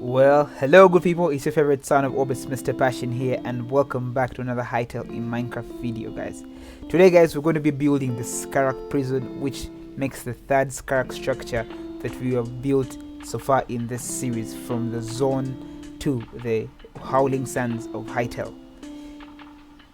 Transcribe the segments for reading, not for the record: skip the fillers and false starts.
Well, hello good people, it's your favorite son of Orbis, Mr. Passion here, and welcome back to another Hytale in Minecraft video, guys. Today, guys, we're going to be building the Scarak Prison, which makes the third Scarak structure that we have built so far in this series, from the Zone to the Howling Sands of Hytale.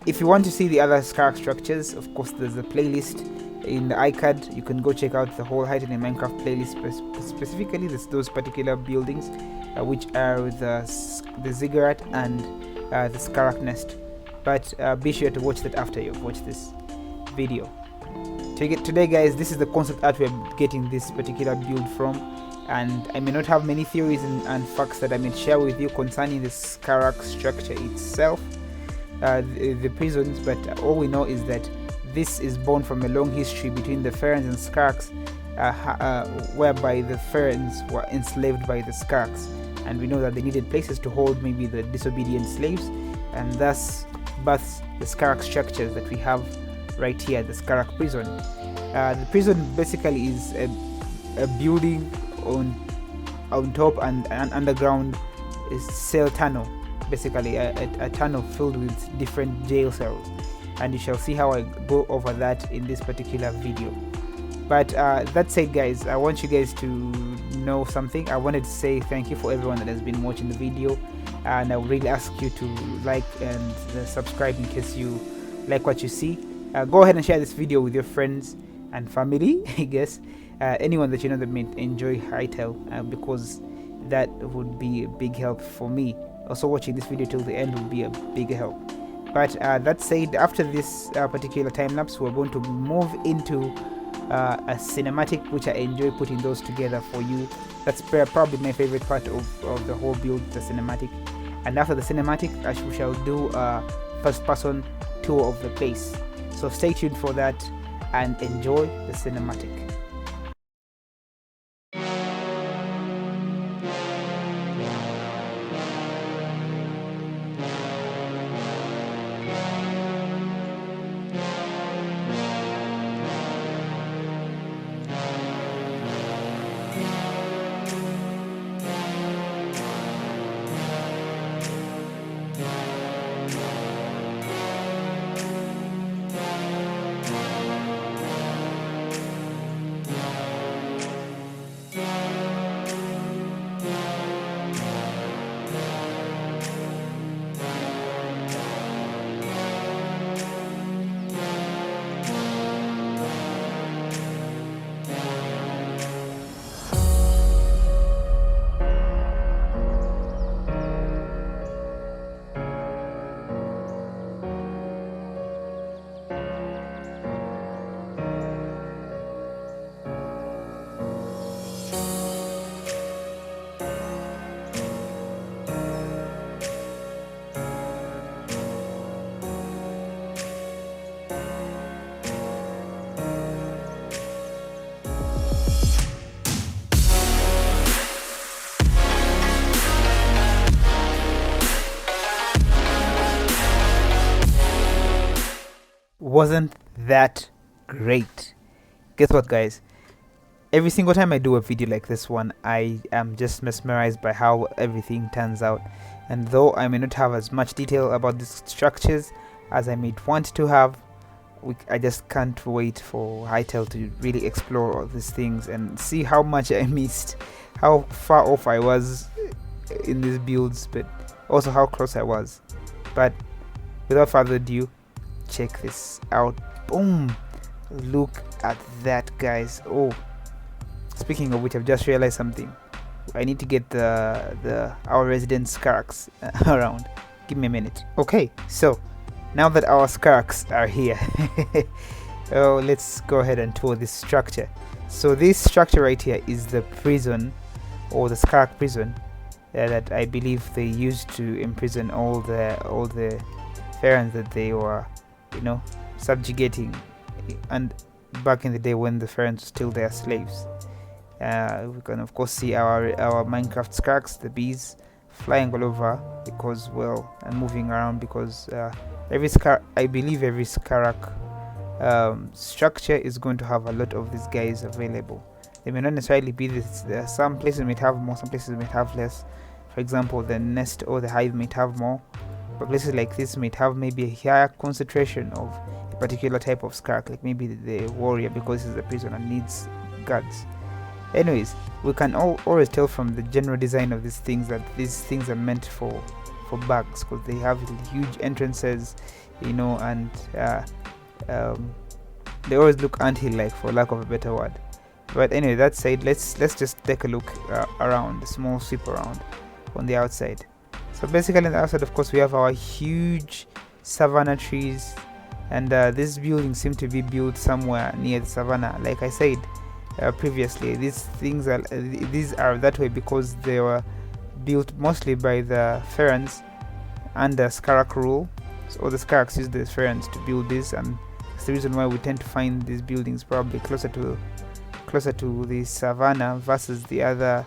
If you want to see the other Scarak structures, of course, there's a playlist in the iCard. You can go check out the whole Hytale in Minecraft playlist, specifically those particular buildings, which are the ziggurat and the Scarak nest. But be sure to watch that after you've watched this video. Today, guys, this is the concept art we're getting this particular build from, and I may not have many theories and facts that I may share with you concerning the Scarak structure itself, the prisons, but all we know is that this is born from a long history between the Pharaohs and Scaraks, whereby the Pharaohs were enslaved by the Scaraks, and we know that they needed places to hold maybe the disobedient slaves, and thus births the Scarak structures that we have right here, the Scarak prison. The prison basically is a building on top and an underground cell tunnel, basically a tunnel filled with different jail cells, and you shall see how I go over that in this particular video. But that said, guys, I want you guys to know something. I wanted to say thank you for everyone that has been watching the video, and I would really ask you to like and subscribe in case you like what you see. Go ahead and share this video with your friends and family, I guess, anyone that you know that may enjoy Hytale, because that would be a big help for me. Also, watching this video till the end will be a big help. But that said, after this particular time lapse, we're going to move into a cinematic, which I enjoy putting those together for you. That's probably my favorite part of the whole build, the cinematic. And after the cinematic, we shall do a first-person tour of the place. So stay tuned for that and enjoy the cinematic. Wasn't that great? Guess what, guys? Every single time I do a video like this one, I am just mesmerized by how everything turns out. And though I may not have as much detail about these structures as I may want to have, I just can't wait for Hytale to really explore all these things and see how much I missed, how far off I was in these builds, but also how close I was. But without further ado, check this out. Boom! Look at that, guys. Oh, speaking of which, I've just realized something. I need to get our resident Scaraks around. Give me a minute. Okay, so now that our Scaraks are here, let's go ahead and tour this structure. So this structure right here is the prison, or the Scarak prison, that I believe they used to imprison all the Pharaohs that they were, subjugating, and back in the day when the Pharaohs were still their slaves. We can of course see our Minecraft Scaraks, the bees, flying all over and moving around, because I believe every Scarak structure is going to have a lot of these guys available. They may not necessarily be this. Some places may have more, some places may have less, For example, the nest or the hive might have more, but places like this might have maybe a higher concentration of a particular type of scark, like maybe the warrior, because this is a prison and needs guards. Anyways, we can always tell from the general design of these things that these things are meant for bugs, because they have huge entrances, you know, and they always look anthill like, for lack of a better word. But anyway, that said, let's just take a look around, a small sweep around on the outside. So basically on the outside, of course, we have our huge savanna trees, and these buildings seem to be built somewhere near the savanna. Like I said previously, these are that way because they were built mostly by the Ferens under Scarak rule. So the Scaraks used the Ferens to build this, and that's the reason why we tend to find these buildings probably closer to the savanna versus the other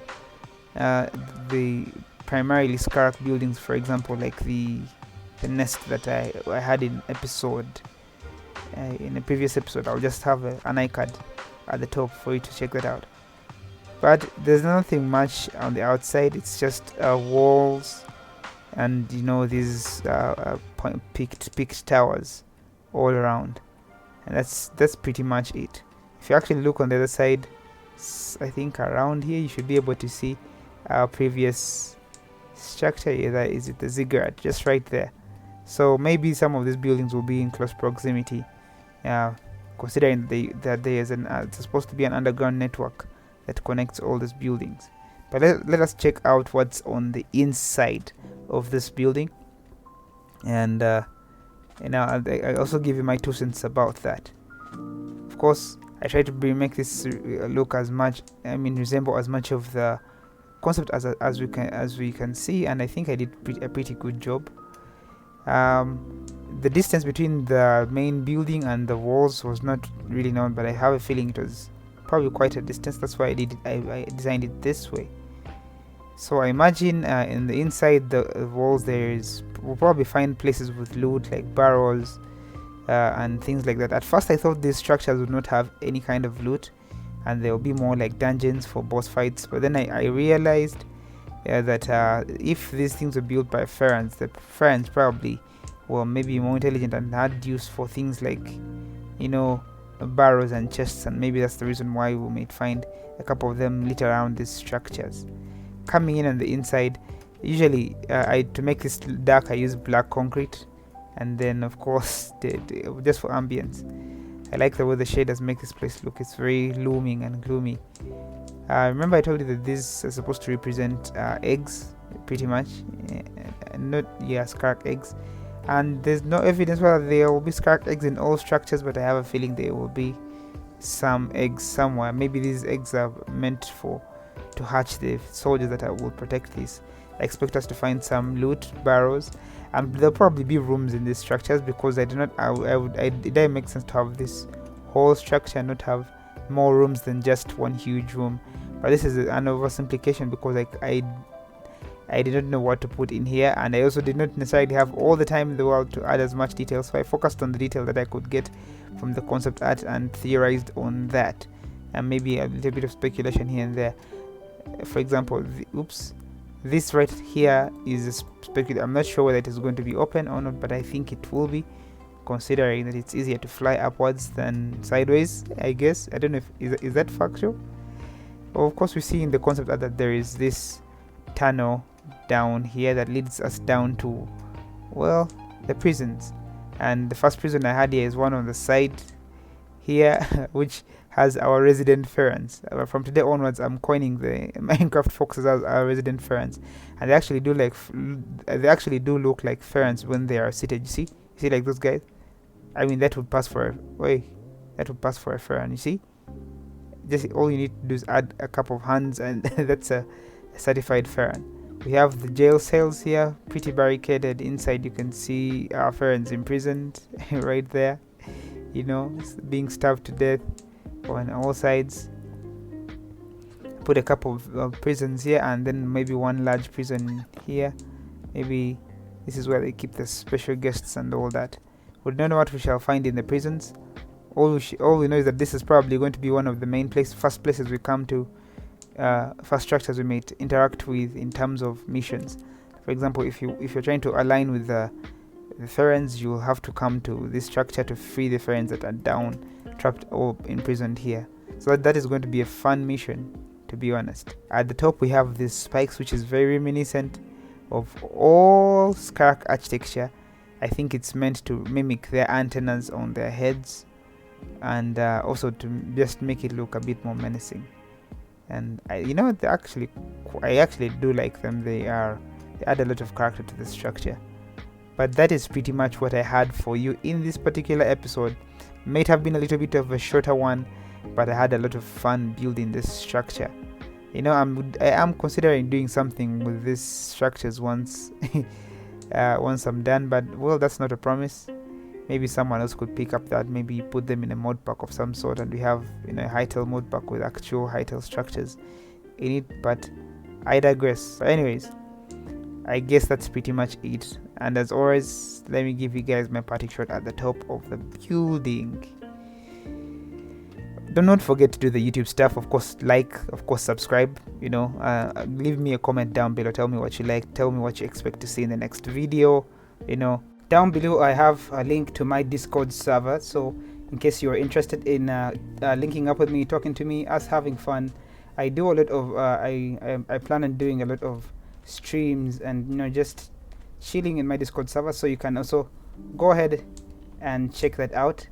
the primarily Scarak buildings. For example, like the nest that I had in a previous episode. I'll just have an icon at the top for you to check that out. But there's nothing much on the outside. It's just walls and, you know, these peaked towers all around, and that's pretty much it. If you actually look on the other side, I think around here you should be able to see our previous structure. Either is it the ziggurat just right there. So maybe some of these buildings will be in close proximity, considering that there is it's supposed to be an underground network that connects all these buildings. But let us check out what's on the inside of this building, and I also give you my 2 cents about that. Of course, I try to make this look resemble as much of the concept as we can see, and I think I did a pretty good job. The distance between the main building and the walls was not really known, but I have a feeling it was probably quite a distance. That's why I designed it this way. So I imagine in the inside the walls we'll probably find places with loot like barrels and things like that. At first I thought these structures would not have any kind of loot, and there will be more like dungeons for boss fights, but then I realized that if these things were built by Ferens, the Ferens probably were maybe more intelligent and had use for things like, you know, barrels and chests, and maybe that's the reason why we might find a couple of them lit around these structures. Coming in on the inside, usually to make this dark I use black concrete, and then of course just for ambience. I like the way the shaders make this place look. It's very looming and gloomy. Remember I told you that these are supposed to represent eggs, pretty much, Scarak eggs, and there's no evidence whether there will be Scarak eggs in all structures, but I have a feeling there will be some eggs somewhere. Maybe these eggs are meant to hatch the soldiers that will protect this. I expect us to find some loot, barrels, and there'll probably be rooms in these structures, because it doesn't make sense to have this whole structure and not have more rooms than just one huge room. But this is an oversimplification, because I did not know what to put in here, and I also did not necessarily have all the time in the world to add as much detail, so I focused on the detail that I could get from the concept art and theorized on that, and maybe a little bit of speculation here and there. For example, this right here is a speculate. I'm not sure whether it is going to be open or not, but I think it will be, considering that it's easier to fly upwards than sideways, I guess. I don't know if is that factual. Well, of course, we see in the concept art that there is this tunnel down here that leads us down to, well, the prisons. And the first prison I had here is one on the side here, which has our resident Ferens. From today onwards, I'm coining the Minecraft foxes as our resident Ferens, and they actually do look like Ferens when they are seated. You see, like those guys. I mean, that would pass for a Feren. You see, just all you need to do is add a couple of hands, and that's a certified Feren. We have the jail cells here, pretty barricaded. Inside, you can see our Ferens imprisoned right there. You know, being starved to death on all sides. Put a couple of prisons here, and then maybe one large prison here. Maybe this is where they keep the special guests and all that. We don't know what we shall find in the prisons. All we know is that this is probably going to be one of the first places we come to first structures we may interact with in terms of missions. For example, if you're trying to align with the ferens, you'll have to come to this structure to free the ferens that are down, trapped or imprisoned here. So that is going to be a fun mission, to be honest. At the top we have these spikes, which is very reminiscent of all Scarak architecture. I think it's meant to mimic their antennas on their heads, and also to just make it look a bit more menacing. And I actually do like them. They add a lot of character to the structure. But that is pretty much what I had for you in this particular episode. Might have been a little bit of a shorter one, but I had a lot of fun building this structure. I am considering doing something with these structures once once I'm done, but well, that's not a promise. Maybe someone else could pick up that, maybe put them in a mod pack of some sort, and we have a Hytale mod pack with actual Hytale structures in it. But I digress. So anyways, I guess that's pretty much it. And as always, let me give you guys my party shot at the top of the building. Do not forget to do the YouTube stuff. Of course, subscribe. Leave me a comment down below. Tell me what you like. Tell me what you expect to see in the next video. Down below I have a link to my Discord server. So in case you are interested in linking up with me, talking to me, us having fun. I do a lot of I plan on doing a lot of streams and just chilling in my Discord server. So you can also go ahead and check that out.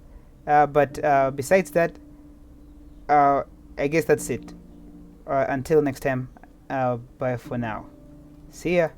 But besides that, I guess that's it. Until next time, bye for now. See ya.